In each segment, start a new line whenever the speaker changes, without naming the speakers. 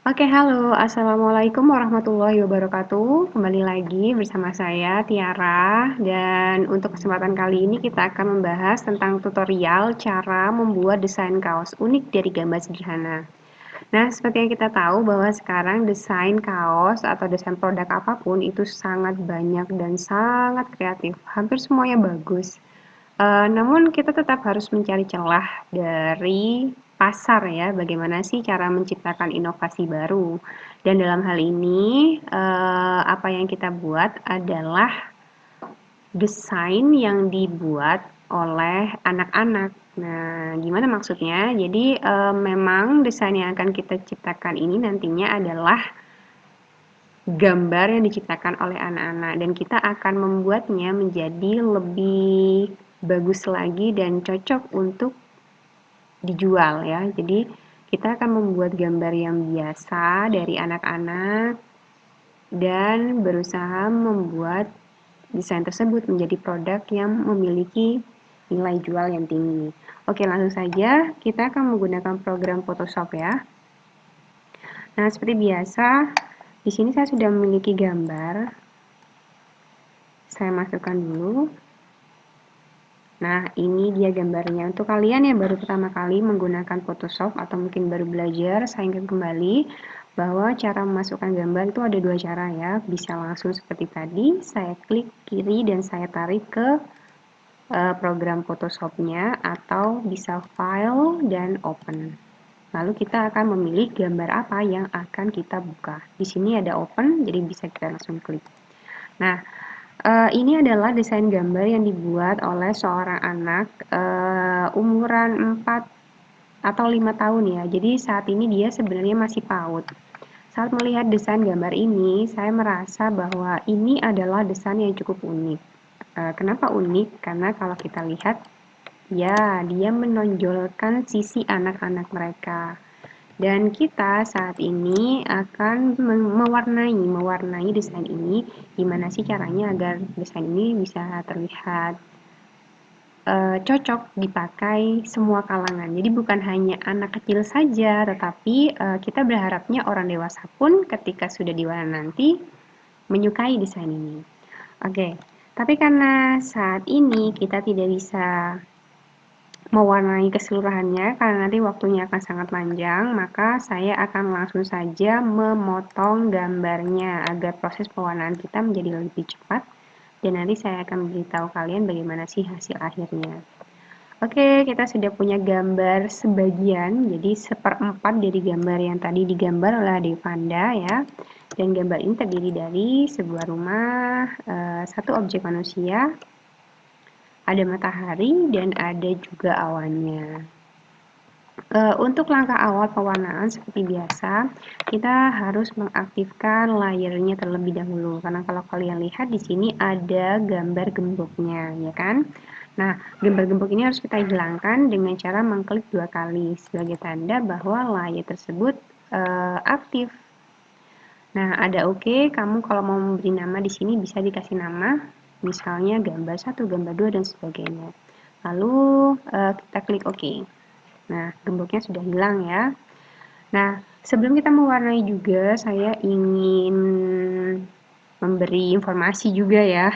Oke, halo. Assalamualaikum warahmatullahi wabarakatuh. Kembali lagi bersama saya, Tiara. Dan untuk kesempatan kali ini kita akan membahas tentang tutorial cara membuat desain kaos unik dari gambar sederhana. Nah, seperti yang kita tahu bahwa sekarang desain kaos atau desain produk apapun itu sangat banyak dan sangat kreatif. Hampir semuanya bagus. Namun kita tetap harus mencari celah dari pasar ya, bagaimana sih cara menciptakan inovasi baru. Dan dalam hal ini, apa yang kita buat adalah desain yang dibuat oleh anak-anak. Nah, gimana maksudnya? Jadi, memang desain yang akan kita ciptakan ini nantinya adalah gambar yang diciptakan oleh anak-anak dan kita akan membuatnya menjadi lebih bagus lagi dan cocok untuk dijual ya. Jadi kita akan membuat gambar yang biasa dari anak-anak dan berusaha membuat desain tersebut menjadi produk yang memiliki nilai jual yang tinggi. Oke, langsung saja kita akan menggunakan program Photoshop ya. Nah, seperti biasa, di sini saya sudah memiliki gambar. Saya masukkan dulu. Nah, ini dia gambarnya. Untuk kalian yang baru pertama kali menggunakan Photoshop atau mungkin baru belajar, saya ingat kembali bahwa cara memasukkan gambar itu ada dua cara ya. Bisa langsung seperti tadi, saya klik kiri dan saya tarik ke program Photoshop-nya atau bisa file dan open. Lalu kita akan memilih gambar apa yang akan kita buka. Di sini ada open, jadi bisa kita langsung klik. Nah, ini adalah desain gambar yang dibuat oleh seorang anak umuran 4 atau 5 tahun ya. Jadi saat ini dia sebenarnya masih PAUD. Saat melihat desain gambar ini, saya merasa bahwa ini adalah desain yang cukup unik. Kenapa unik? Karena kalau kita lihat, ya dia menonjolkan sisi anak-anak mereka. Dan kita saat ini akan mewarnai desain ini. Gimana sih caranya agar desain ini bisa terlihat cocok dipakai semua kalangan. Jadi bukan hanya anak kecil saja, tetapi kita berharapnya orang dewasa pun ketika sudah diwarna nanti menyukai desain ini. Oke, tapi karena saat ini kita tidak bisa mewarnai keseluruhannya karena nanti waktunya akan sangat panjang, maka saya akan langsung saja memotong gambarnya agar proses pewarnaan kita menjadi lebih cepat dan nanti saya akan memberitahu kalian bagaimana sih hasil akhirnya. Oke, kita sudah punya gambar sebagian, jadi seperempat dari gambar yang tadi digambar oleh Devanda ya. Dan gambar ini terdiri dari sebuah rumah, satu objek manusia, ada matahari, dan ada juga awannya. Untuk langkah awal pewarnaan seperti biasa, kita harus mengaktifkan layernya terlebih dahulu. Karena kalau kalian lihat di sini ada gambar gemboknya, ya kan? Nah, gambar gembok ini harus kita hilangkan dengan cara mengklik 2 kali sebagai tanda bahwa layer tersebut aktif. Nah, ada oke, kamu kalau mau memberi nama di sini bisa dikasih nama, misalnya gambar 1, gambar 2, dan sebagainya. Lalu kita klik oke. Nah, gemboknya sudah hilang ya. Nah, sebelum kita mewarnai juga, saya ingin memberi informasi juga ya.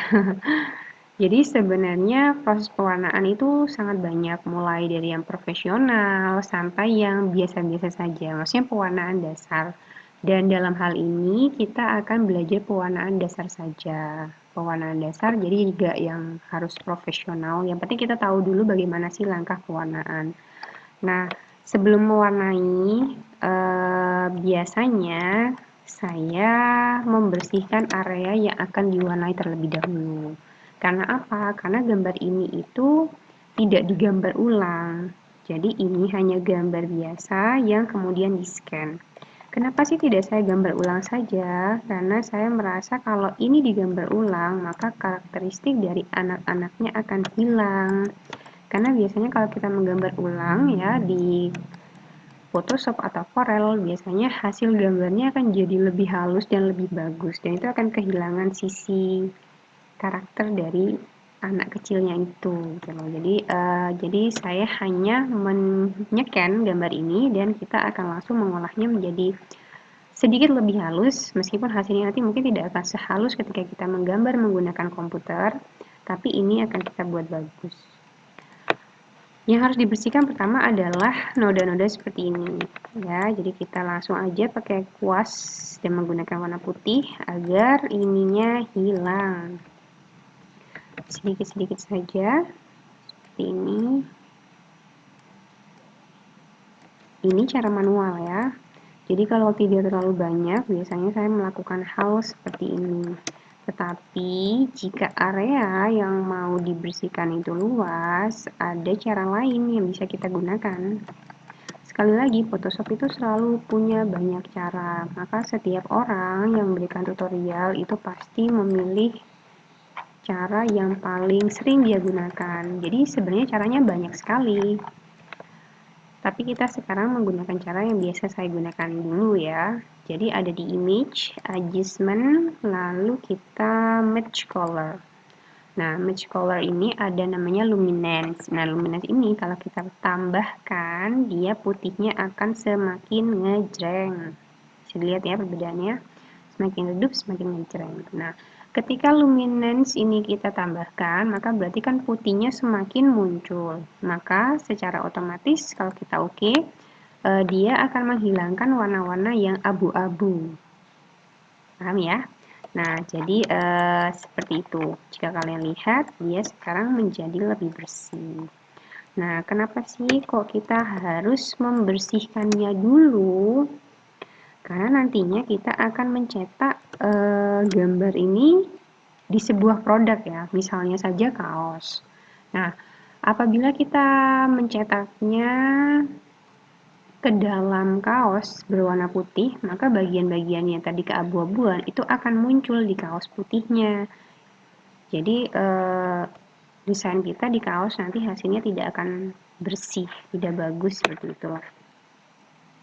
Jadi sebenarnya proses pewarnaan itu sangat banyak, mulai dari yang profesional sampai yang biasa-biasa saja, maksudnya pewarnaan dasar. Dan dalam hal ini kita akan belajar pewarnaan dasar saja. Pewarnaan dasar jadi juga yang harus profesional. Yang penting kita tahu dulu bagaimana sih langkah pewarnaan. Nah, sebelum mewarnai, biasanya saya membersihkan area yang akan diwarnai terlebih dahulu. Karena apa? Karena gambar ini itu tidak digambar ulang. Jadi ini hanya gambar biasa yang kemudian di-scan. Kenapa sih tidak saya gambar ulang saja? Karena saya merasa kalau ini digambar ulang, maka karakteristik dari anak-anaknya akan hilang. Karena biasanya kalau kita menggambar ulang ya di Photoshop atau Corel, biasanya hasil gambarnya akan jadi lebih halus dan lebih bagus. Dan itu akan kehilangan sisi karakter dari anak kecilnya itu. Gitu. Jadi saya hanya menyekan gambar ini dan kita akan langsung mengolahnya menjadi sedikit lebih halus, meskipun hasilnya nanti mungkin tidak akan sehalus ketika kita menggambar menggunakan komputer, tapi ini akan kita buat bagus. Yang harus dibersihkan pertama adalah noda-noda seperti ini, ya. Jadi kita langsung aja pakai kuas dan menggunakan warna putih agar ininya hilang. Sedikit-sedikit saja, seperti ini. Ini cara manual ya. Jadi kalau tidak terlalu banyak, biasanya saya melakukan hal seperti ini. Tetapi jika area yang mau dibersihkan itu luas, ada cara lain yang bisa kita gunakan. Sekali lagi, Photoshop itu selalu punya banyak cara. Maka setiap orang yang memberikan tutorial itu pasti memilih cara yang paling sering dia gunakan. Jadi sebenarnya caranya banyak sekali. Tapi kita sekarang menggunakan cara yang biasa saya gunakan dulu ya. Jadi ada di image, adjustment, lalu kita match color. Nah, match color ini ada namanya luminance. Nah, luminance ini kalau kita tambahkan, dia putihnya akan semakin ngejreng. Bisa dilihat ya perbedaannya. Semakin redup, semakin ngejreng. Nah, ketika luminance ini kita tambahkan, maka berarti kan putihnya semakin muncul. Maka secara otomatis kalau kita oke, dia akan menghilangkan warna-warna yang abu-abu. Paham ya? Nah, jadi seperti itu. Jika kalian lihat, dia sekarang menjadi lebih bersih. Nah, kenapa sih kok kita harus membersihkannya dulu? Karena nantinya kita akan mencetak gambar ini di sebuah produk ya, misalnya saja kaos. Nah, apabila kita mencetaknya ke dalam kaos berwarna putih, maka bagian-bagian yang tadi keabu-abuan itu akan muncul di kaos putihnya. Jadi desain kita di kaos nanti hasilnya tidak akan bersih, tidak bagus seperti itulah.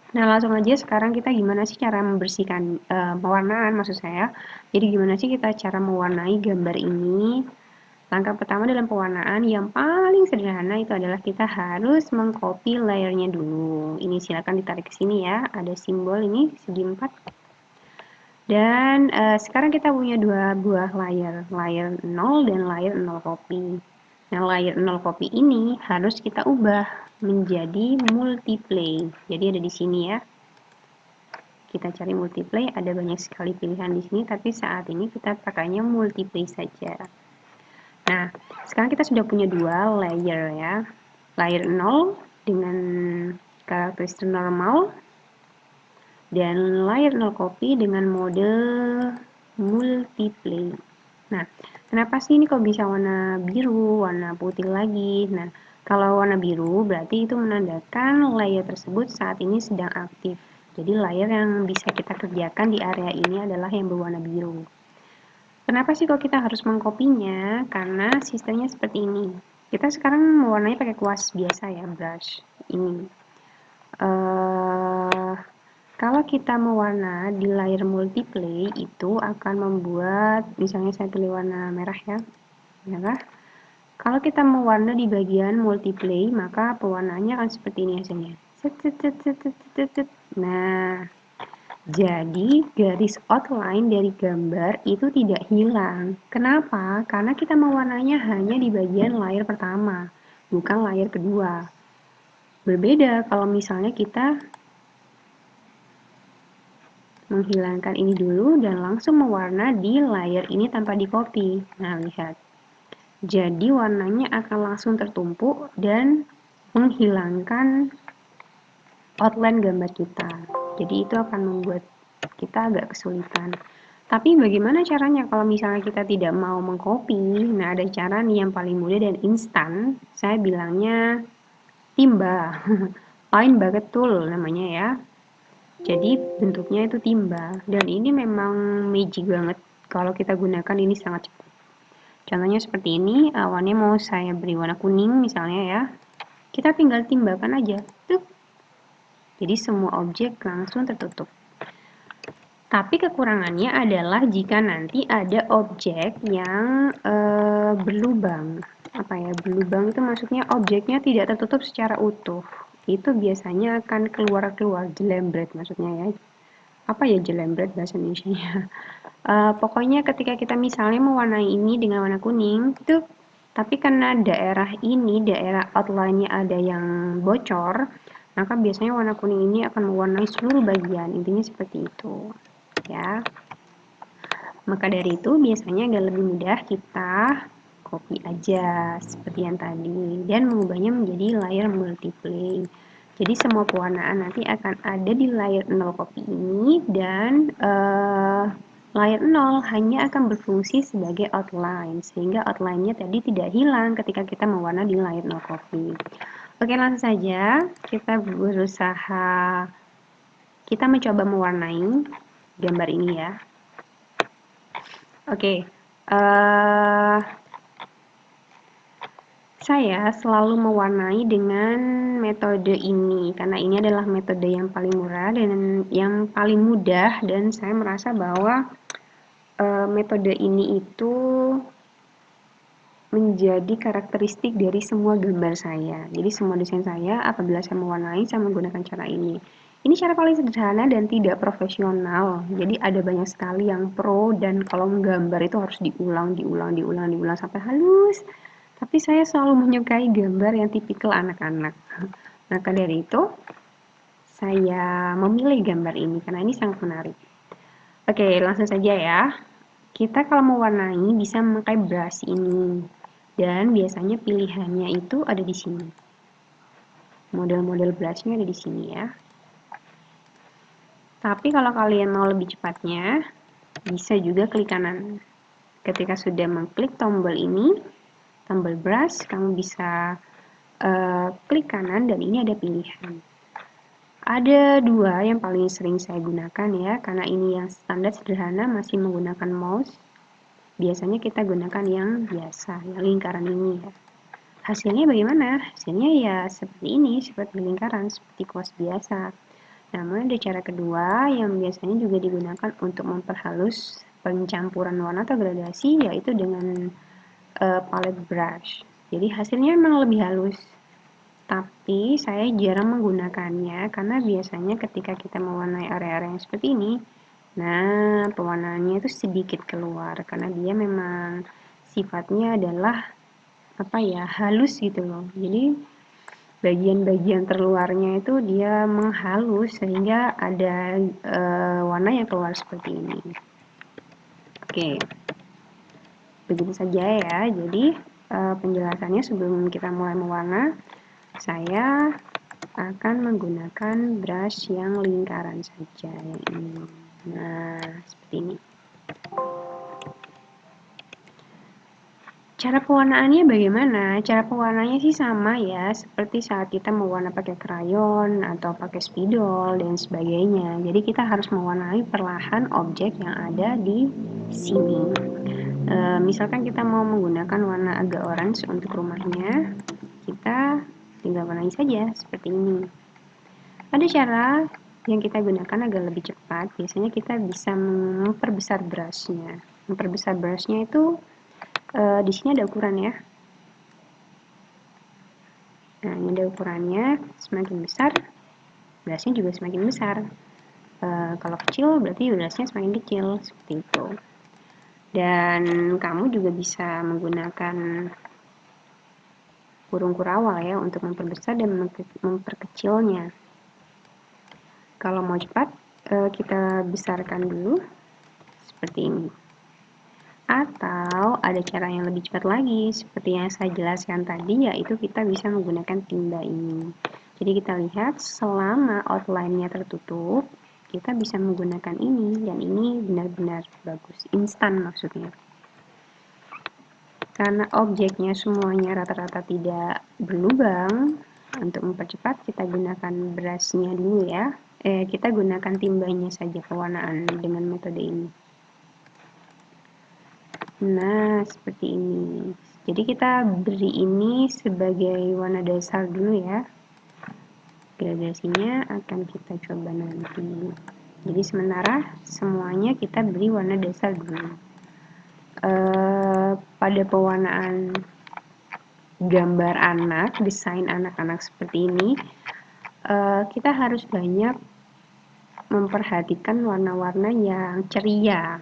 Nah, langsung aja sekarang kita gimana sih cara membersihkan pewarnaan maksud saya. Jadi gimana sih kita cara mewarnai gambar ini? Langkah pertama dalam pewarnaan yang paling sederhana itu adalah kita harus mengcopy layernya dulu. Ini silakan ditarik ke sini ya. Ada simbol ini segi 4. Dan sekarang kita punya dua buah layer 0 dan layer 0 copy. Nah, layer 0 copy ini harus kita ubah menjadi multiplay. Jadi ada di sini ya. Kita cari multiplay, ada banyak sekali pilihan di sini, tapi saat ini kita pakainya multiplay saja. Nah, sekarang kita sudah punya dua layer ya. Layer 0 dengan karakteristik normal dan layer 0 copy dengan mode multiplay. Nah, kenapa sih ini kok bisa warna biru, warna putih lagi? Nah, kalau warna biru berarti itu menandakan layer tersebut saat ini sedang aktif. Jadi layer yang bisa kita kerjakan di area ini adalah yang berwarna biru. Kenapa sih kok kita harus mengkopinya? Karena sistemnya seperti ini. Kita sekarang mewarnai pakai kuas biasa ya, brush ini. Kalau kita mewarna di layer multiplay itu akan membuat, misalnya saya pilih warna merah ya, merah. Kalau kita mewarna di bagian multiplay, maka pewarnaannya akan seperti ini hasilnya. Nah, jadi garis outline dari gambar itu tidak hilang. Kenapa? Karena kita mewarnanya hanya di bagian layer pertama, bukan layer kedua. Berbeda kalau misalnya kita menghilangkan ini dulu dan langsung mewarna di layer ini tanpa di copy. Nah, lihat. Jadi warnanya akan langsung tertumpuk dan menghilangkan outline gambar kita. Jadi itu akan membuat kita agak kesulitan. Tapi bagaimana caranya kalau misalnya kita tidak mau mengcopy? Nah, ada cara nih yang paling mudah dan instan. Saya bilangnya timba. Line bucket tool namanya ya. Jadi bentuknya itu timba. Dan ini memang magic banget. Kalau kita gunakan ini sangat cepat. Contohnya seperti ini, awannya mau saya beri warna kuning misalnya ya. Kita tinggal timbakan aja. Tuh. Jadi semua objek langsung tertutup. Tapi kekurangannya adalah jika nanti ada objek yang berlubang. Apa ya, berlubang itu maksudnya objeknya tidak tertutup secara utuh. Itu biasanya akan keluar-keluar, jelembret maksudnya ya. apa ya jelembret bahasa Indonesianya. Pokoknya ketika kita misalnya mewarnai ini dengan warna kuning, itu tapi karena daerah outline-nya ada yang bocor, maka biasanya warna kuning ini akan mewarnai seluruh bagian. Intinya seperti itu, ya. Maka dari itu biasanya agak lebih mudah kita copy aja seperti yang tadi dan mengubahnya menjadi layer multiply. Jadi semua pewarnaan nanti akan ada di layer 0 copy ini dan layer 0 hanya akan berfungsi sebagai outline sehingga outline-nya tadi tidak hilang ketika kita mewarna di layer 0 copy. Oke, langsung saja kita mencoba mewarnai gambar ini ya. Oke, saya selalu mewarnai dengan metode ini karena ini adalah metode yang paling murah dan yang paling mudah dan saya merasa bahwa metode ini itu menjadi karakteristik dari semua gambar saya. Jadi semua desain saya apabila saya mewarnai saya menggunakan cara ini. Ini cara paling sederhana dan tidak profesional. Jadi ada banyak sekali yang pro dan kalau menggambar itu harus diulang sampai halus. Tapi saya selalu menyukai gambar yang tipikal anak-anak. Maka dari itu, saya memilih gambar ini karena ini sangat menarik. Oke, langsung saja ya. Kita kalau mewarnai bisa memakai brush ini. Dan biasanya pilihannya itu ada di sini. Model-model brushnya ada di sini ya. Tapi kalau kalian mau lebih cepatnya, bisa juga klik kanan. Ketika sudah mengklik tombol ini, tombol brush, kamu bisa klik kanan dan ini ada pilihan. Ada dua yang paling sering saya gunakan ya, karena ini yang standar sederhana masih menggunakan mouse. Biasanya kita gunakan yang biasa, yang lingkaran ini ya. Hasilnya bagaimana? Hasilnya ya seperti ini, seperti lingkaran, seperti kuas biasa. Namun ada cara kedua yang biasanya juga digunakan untuk memperhalus pencampuran warna atau gradasi, yaitu dengan palette brush. Jadi hasilnya memang lebih halus. Tapi saya jarang menggunakannya karena biasanya ketika kita mewarnai area-area yang seperti ini, nah pewarnaannya itu sedikit keluar karena dia memang sifatnya adalah apa ya, halus gitu loh. Jadi bagian-bagian terluarnya itu dia menghalus sehingga ada warna yang keluar seperti ini. Oke, begitu saja ya. Jadi penjelasannya sebelum kita mulai mewarna, saya akan menggunakan brush yang lingkaran saja yang ini. Nah, seperti ini. Cara pewarnaannya bagaimana? Cara pewarnanya sih sama ya, seperti saat kita mewarna pakai krayon atau pakai spidol dan sebagainya. Jadi kita harus mewarnai perlahan objek yang ada di sini. Misalkan kita mau menggunakan warna agak orange untuk rumahnya, kita tinggal warnai saja seperti ini. Ada cara yang kita gunakan agak lebih cepat. Biasanya kita bisa memperbesar brushnya. Memperbesar brushnya itu di sini ada ukuran ya. Nah, ini ada ukurannya. Semakin besar, brushnya juga semakin besar. Kalau kecil berarti brushnya semakin kecil seperti itu. Dan kamu juga bisa menggunakan kurung kurawal ya untuk memperbesar dan memperkecilnya. Kalau mau cepat, kita besarkan dulu seperti ini. Atau ada cara yang lebih cepat lagi, seperti yang saya jelaskan tadi, yaitu kita bisa menggunakan timba ini. Jadi kita lihat selama outline-nya tertutup, kita bisa menggunakan ini, dan ini benar-benar bagus, instan maksudnya. Karena objeknya semuanya rata-rata tidak berlubang, untuk mempercepat kita gunakan brush-nya dulu ya. Kita gunakan timbanya saja pewarnaan dengan metode ini. Nah, seperti ini. Jadi kita beri ini sebagai warna dasar dulu ya. Gradasinya akan kita coba nanti. Jadi sementara semuanya kita beri warna dasar dulu. Pada pewarnaan gambar anak, desain anak-anak seperti ini, kita harus banyak memperhatikan warna-warna yang ceria,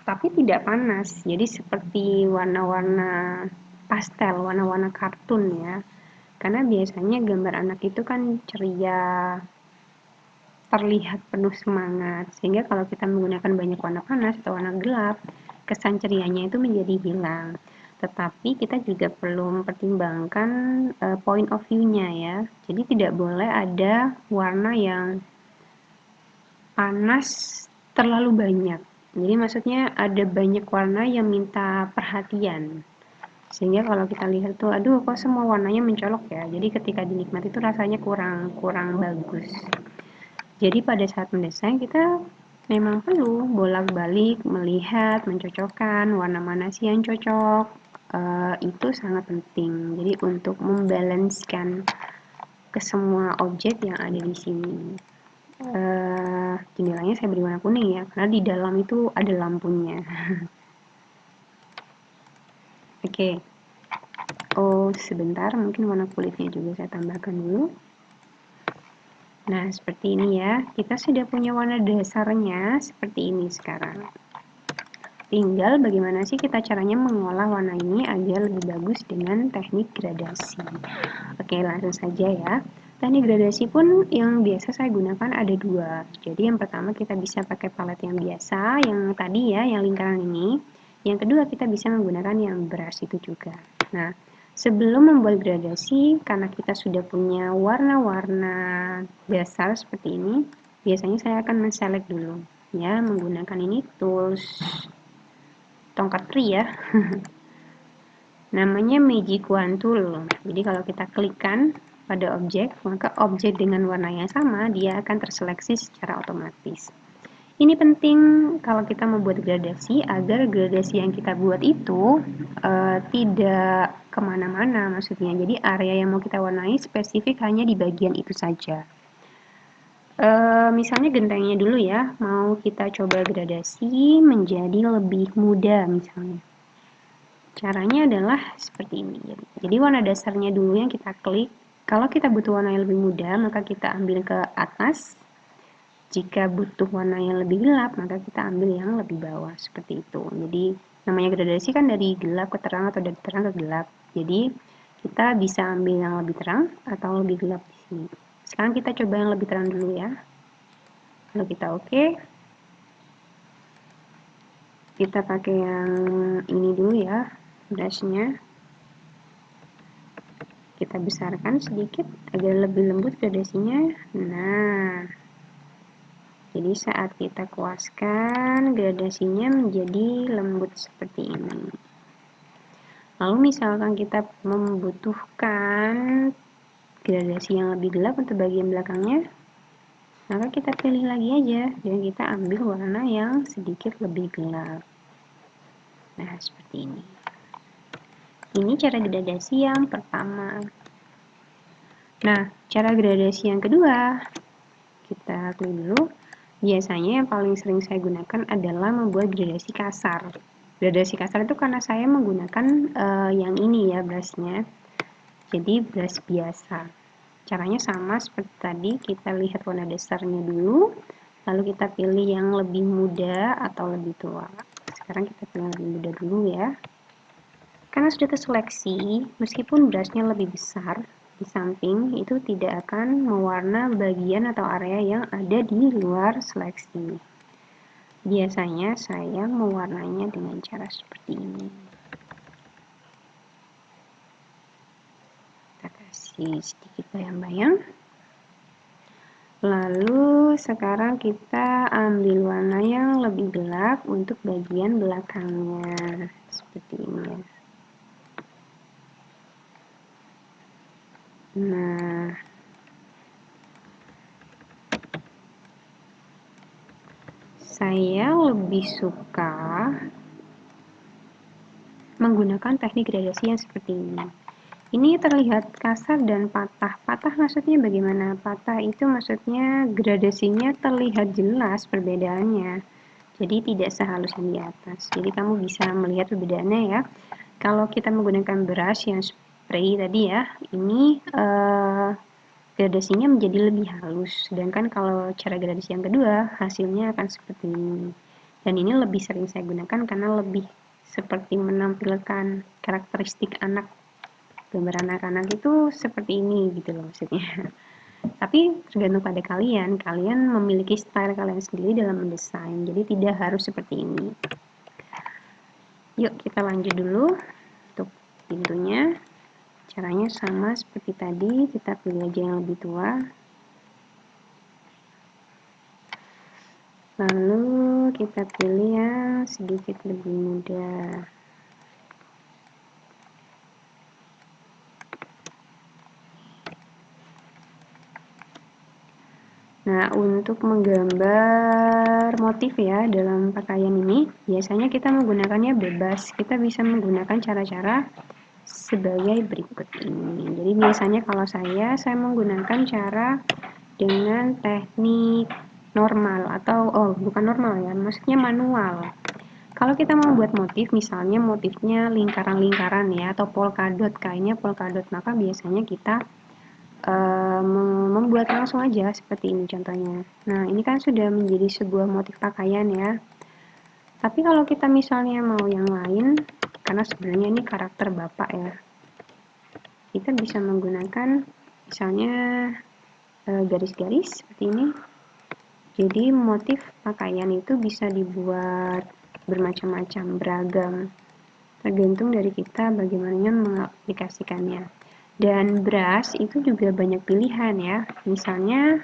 tapi tidak panas. Jadi seperti warna-warna pastel, warna-warna kartun ya. Karena biasanya gambar anak itu kan ceria, terlihat penuh semangat, sehingga kalau kita menggunakan banyak warna panas atau warna gelap, kesan cerianya itu menjadi hilang. Tetapi kita juga perlu mempertimbangkan point of view-nya ya. Jadi tidak boleh ada warna yang panas terlalu banyak. Jadi maksudnya ada banyak warna yang minta perhatian. Sehingga kalau kita lihat tuh, aduh kok semua warnanya mencolok ya. Jadi ketika dinikmati itu rasanya kurang bagus. Jadi pada saat mendesain kita memang perlu bolak-balik melihat, mencocokkan warna mana sih yang cocok. Itu sangat penting. Jadi untuk membalanskan ke semua objek yang ada di sini. Jendelanya saya beri warna kuning ya, karena di dalam itu ada lampunya. Oke. Oh, sebentar, mungkin warna kulitnya juga saya tambahkan dulu. Nah, seperti ini ya. Kita sudah punya warna dasarnya seperti ini sekarang. Tinggal bagaimana sih kita caranya mengolah warna ini agar lebih bagus dengan teknik gradasi. Oke, langsung saja ya. Teknik gradasi pun yang biasa saya gunakan ada dua. Jadi yang pertama kita bisa pakai palet yang biasa, yang tadi ya, yang lingkaran ini. Yang kedua kita bisa menggunakan yang brush itu juga. Nah, sebelum membuat gradasi, karena kita sudah punya warna-warna dasar seperti ini, biasanya saya akan men-select dulu. Ya, menggunakan ini tools tongkat tri ya. Namanya Magic Wand Tool. Jadi kalau kita klikkan pada objek, maka objek dengan warna yang sama dia akan terseleksi secara otomatis. Ini penting kalau kita membuat gradasi agar gradasi yang kita buat itu tidak kemana-mana maksudnya. Jadi area yang mau kita warnai spesifik hanya di bagian itu saja. Misalnya gentengnya dulu ya, mau kita coba gradasi menjadi lebih muda misalnya. Caranya adalah seperti ini. Jadi warna dasarnya dulu yang kita klik. Kalau kita butuh warna yang lebih muda, maka kita ambil ke atas. Jika butuh warna yang lebih gelap, maka kita ambil yang lebih bawah. Seperti itu. Jadi namanya gradasi kan dari gelap ke terang atau dari terang ke gelap. Jadi kita bisa ambil yang lebih terang atau lebih gelap di sini. Sekarang kita coba yang lebih terang dulu ya. Lalu kita oke. Kita pakai yang ini dulu ya, brushnya. Kita besarkan sedikit agar lebih lembut gradasinya. Nah, jadi saat kita kuaskan gradasinya menjadi lembut seperti ini. Lalu misalkan kita membutuhkan gradasi yang lebih gelap untuk bagian belakangnya, maka kita pilih lagi aja dan kita ambil warna yang sedikit lebih gelap. Nah, seperti ini. Ini cara gradasi yang pertama. Nah, cara gradasi yang kedua, kita klik dulu. Biasanya yang paling sering saya gunakan adalah membuat gradasi kasar. Gradasi kasar itu karena saya menggunakan yang ini ya brushnya. Jadi brush biasa. Caranya sama seperti tadi, kita lihat warna dasarnya dulu, lalu kita pilih yang lebih muda atau lebih tua. Sekarang kita pilih yang lebih muda dulu ya. Karena sudah terseleksi, meskipun brushnya lebih besar, di samping itu tidak akan mewarna bagian atau area yang ada di luar seleksi. Biasanya saya mewarnainya dengan cara seperti ini. Kita kasih sedikit bayang-bayang. Lalu sekarang kita ambil warna yang lebih gelap untuk bagian belakangnya. Seperti ini ya. Nah, saya lebih suka menggunakan teknik gradasi yang seperti ini. Ini terlihat kasar dan patah. Patah maksudnya bagaimana? Patah itu maksudnya gradasinya terlihat jelas perbedaannya. Jadi tidak sehalus yang di atas. Jadi kamu bisa melihat perbedaannya ya. Kalau kita menggunakan brush yang spray tadi ya, ini gradasinya menjadi lebih halus. Sedangkan kalau cara gradasi yang kedua, hasilnya akan seperti ini. Dan ini lebih sering saya gunakan karena lebih seperti menampilkan karakteristik anak. Gambar anak-anak itu seperti ini gitu loh maksudnya. Tapi tergantung pada kalian, kalian memiliki style kalian sendiri dalam mendesain. Jadi tidak harus seperti ini. Yuk kita lanjut dulu untuk pintunya. Caranya sama seperti tadi, kita pilih aja yang lebih tua. Lalu kita pilih yang sedikit lebih muda. Nah, untuk menggambar motif ya dalam pakaian ini, biasanya kita menggunakannya bebas. Kita bisa menggunakan cara-cara sebagai berikut ini. Jadi biasanya kalau saya menggunakan cara dengan teknik normal atau bukan normal ya, maksudnya manual. Kalau kita membuat motif, misalnya motifnya lingkaran-lingkaran ya atau polkadot, kayaknya polkadot, maka biasanya kita membuat langsung aja seperti ini contohnya. Nah, ini kan sudah menjadi sebuah motif pakaian ya. Tapi kalau kita misalnya mau yang lain, karena sebenarnya ini karakter bapak ya, kita bisa menggunakan misalnya garis-garis seperti ini. Jadi motif pakaian itu bisa dibuat bermacam-macam, beragam, tergantung dari kita bagaimana mengaplikasikannya. Dan brush itu juga banyak pilihan ya. Misalnya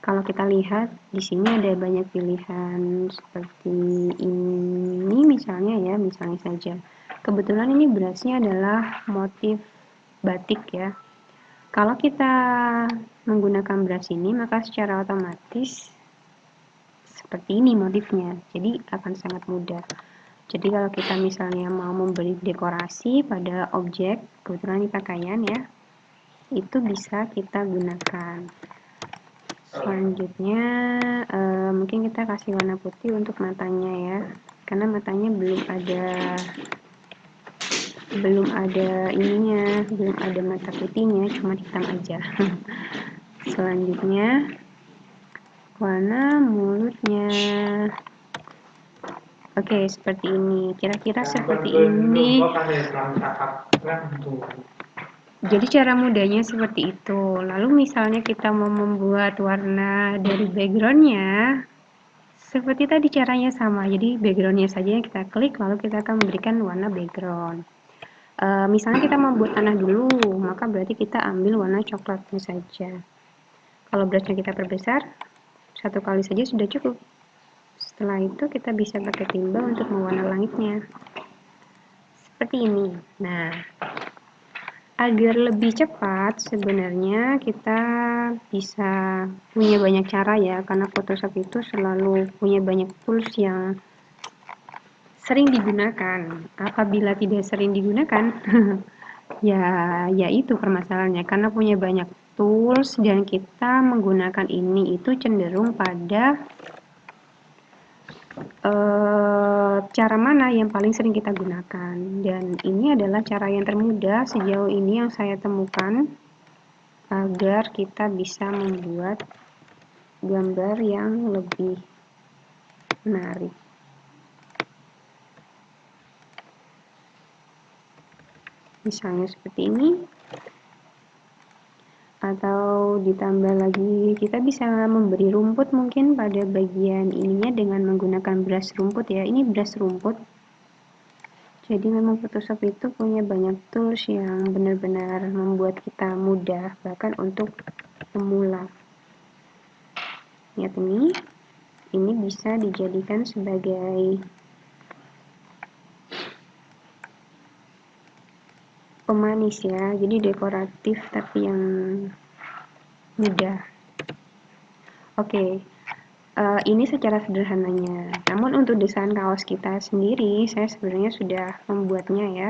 kalau kita lihat di sini ada banyak pilihan seperti ini misalnya ya, misalnya saja. Kebetulan ini brushnya adalah motif batik ya. Kalau kita menggunakan brush ini maka secara otomatis seperti ini motifnya. Jadi akan sangat mudah. Jadi kalau kita misalnya mau memberi dekorasi pada objek, kebetulan ini pakaian ya, itu bisa kita gunakan. Selanjutnya mungkin kita kasih warna putih untuk matanya ya, karena matanya belum ada ininya, belum ada mata putihnya, cuma hitam aja. Selanjutnya warna mulutnya. Oke, seperti ini. Kira-kira seperti ini. Jadi cara mudahnya seperti itu. Lalu misalnya kita mau membuat warna dari backgroundnya, seperti tadi caranya sama. Jadi backgroundnya saja yang kita klik, lalu kita akan memberikan warna background. Misalnya kita membuat tanah dulu, maka berarti kita ambil warna coklatnya saja. Kalau brushnya kita perbesar, satu kali saja sudah cukup. Setelah itu kita bisa pakai timbal untuk mewarna langitnya. Seperti ini. Nah, agar lebih cepat sebenarnya kita bisa punya banyak cara ya, karena Photoshop itu selalu punya banyak tools yang sering digunakan. Apabila tidak sering digunakan, ya itu permasalahannya, karena punya banyak tools dan kita menggunakan ini itu cenderung pada cara mana yang paling sering kita gunakan. Dan ini adalah cara yang termudah sejauh ini yang saya temukan agar kita bisa membuat gambar yang lebih menarik. Misalnya seperti ini. Atau ditambah lagi, kita bisa memberi rumput mungkin pada bagian ininya dengan menggunakan brush rumput ya. Ini brush rumput. Jadi memang Photoshop itu punya banyak tools yang benar-benar membuat kita mudah, bahkan untuk pemula. Lihat ini bisa dijadikan sebagai pemanis ya, jadi dekoratif tapi yang mudah. Oke, ini secara sederhananya. Namun untuk desain kaos kita sendiri, saya sebenarnya sudah membuatnya ya.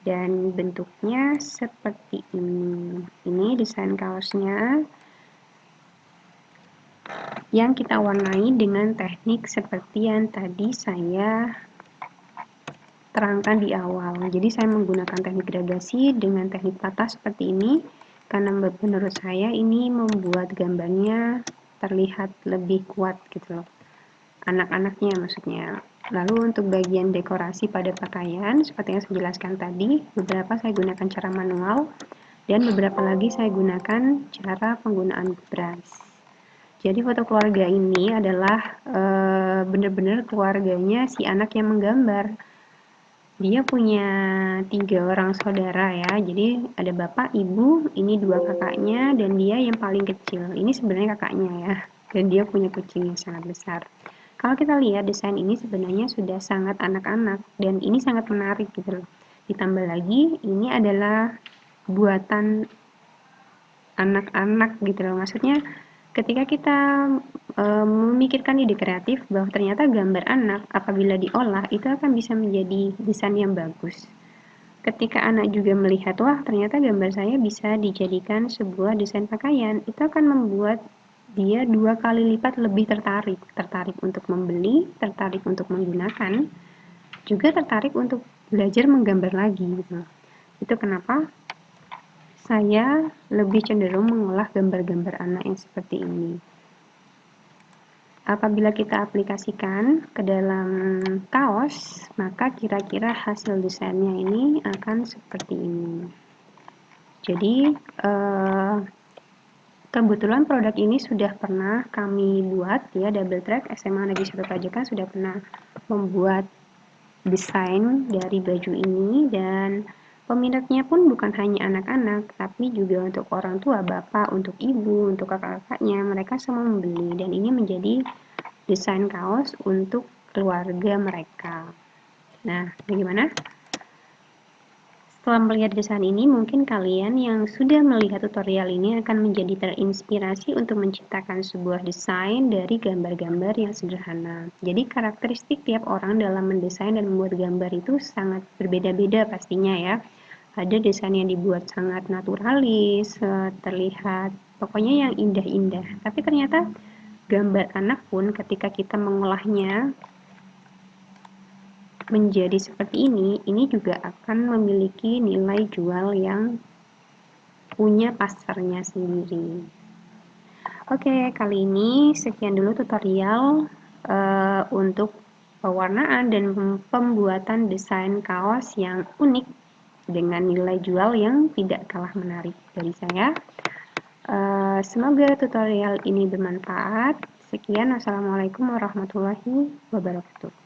Dan bentuknya seperti ini. Ini desain kaosnya yang kita warnai dengan teknik seperti yang tadi saya terangkan di awal. Jadi saya menggunakan teknik gradasi dengan teknik patah seperti ini. karena menurut saya ini membuat gambarnya terlihat lebih kuat gitu loh. Anak-anaknya maksudnya. Lalu untuk bagian dekorasi pada pakaian, seperti yang saya jelaskan tadi, beberapa saya gunakan cara manual, dan beberapa lagi saya gunakan cara penggunaan brush. Jadi foto keluarga ini adalah benar-benar keluarganya si anak yang menggambar. Dia punya 3 orang saudara ya, jadi ada bapak, ibu, ini 2 kakaknya, dan dia yang paling kecil. Ini sebenarnya kakaknya ya, dan dia punya kucing yang sangat besar. Kalau kita lihat desain ini sebenarnya sudah sangat anak-anak, dan ini sangat menarik gitu loh. Ditambah lagi, ini adalah buatan anak-anak gitu loh. Maksudnya ketika kita memikirkan ide kreatif bahwa ternyata gambar anak apabila diolah itu akan bisa menjadi desain yang bagus. Ketika anak juga melihat, wah ternyata gambar saya bisa dijadikan sebuah desain pakaian, itu akan membuat dia 2 kali lipat lebih tertarik. Tertarik untuk membeli, tertarik untuk menggunakan, juga tertarik untuk belajar menggambar lagi gitu. Itu kenapa saya lebih cenderung mengolah gambar-gambar anak yang seperti ini. Apabila kita aplikasikan ke dalam kaos, maka kira-kira hasil desainnya ini akan seperti ini. Jadi, kebetulan produk ini sudah pernah kami buat ya, Double Track SMA Negeri 1 Pajakan sudah pernah membuat desain dari baju ini, dan peminatnya pun bukan hanya anak-anak, tapi juga untuk orang tua, bapak, untuk ibu, untuk kakak-kakaknya, mereka semua membeli, dan ini menjadi desain kaos untuk keluarga mereka. Nah, bagaimana? Setelah melihat desain ini, mungkin kalian yang sudah melihat tutorial ini akan menjadi terinspirasi untuk menciptakan sebuah desain dari gambar-gambar yang sederhana. Jadi karakteristik tiap orang dalam mendesain dan membuat gambar itu sangat berbeda-beda pastinya ya. Ada desain yang dibuat sangat naturalis, terlihat pokoknya yang indah-indah. Tapi ternyata gambar anak pun ketika kita mengolahnya menjadi seperti ini juga akan memiliki nilai jual yang punya pasarnya sendiri. Oke, kali ini sekian dulu tutorial untuk pewarnaan dan pembuatan desain kaos yang unik dengan nilai jual yang tidak kalah menarik dari saya. Semoga tutorial ini bermanfaat. Sekian, wassalamualaikum warahmatullahi wabarakatuh.